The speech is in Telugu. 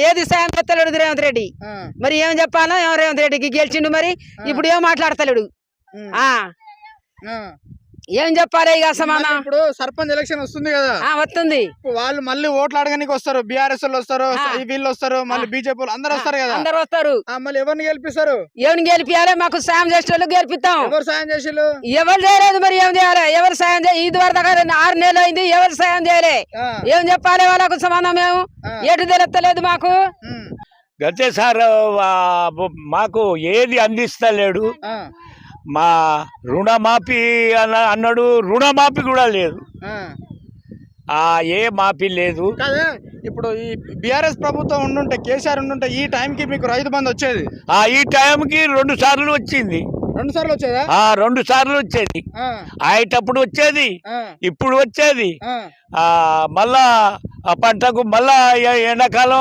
ఏది సాయం చేస్తలేడు రేవంత్ రెడ్డి మరి ఏం చెప్పాలా రేవంత్ రెడ్డికి గెలిచిండు మరి ఇప్పుడు ఏం మాట్లాడతలేడు ఏం చెప్పాలి ఇక సమానం ఇప్పుడు సర్పంచ్ ఎలక్షన్ వస్తుంది కదా వస్తుంది వాళ్ళు మళ్ళీ ఓట్లు అడగడానికి వస్తారు బీఆర్ఎస్ వాళ్ళు వస్తారు వీళ్ళు వస్తారు మళ్ళీ బీజేపీ అందరు వస్తారు కదా అందరు వస్తారు మళ్ళీ ఎవరిని గెలిపిస్తారు ఎవరిని గెలిపియాలి మాకు సాయం చేసే వాళ్ళు గెలిపిస్తాం ఎవరు సాయం చేసిళ్ళు ఎవరు చేయలేదు మరి ఏం చేయాలి ఎవరు సాయం ఇది వరకు 6 నెలలు అయింది ఎవరు సాయం చేయలే ఏం చెప్పాలి వాళ్ళకు సమానం మేము ఎటు తెలుస్తలేదు మాకు గతే సార్ మాకు ఏది అందిస్తలేడు మా రుణమాఫీ అన్నాడు రుణమాఫీ కూడా లేదు ఏ మాఫీ లేదు కాదే ఇప్పుడు ఈ బీఆర్ఎస్ ప్రభుత్వం ఉండుంటే కేసీఆర్ ఉండుంటే ఈ టైంకి మీకు రైతు బంధు వచ్చేది ఈ టైంకి 2 సార్లు వచ్చింది 2 సార్లు వచ్చేదా 2 సార్లు వచ్చేది అయ్యేటప్పుడు వచ్చేది ఇప్పుడు వచ్చేది మళ్ళా పంటకు మళ్ళా ఎండాకాలం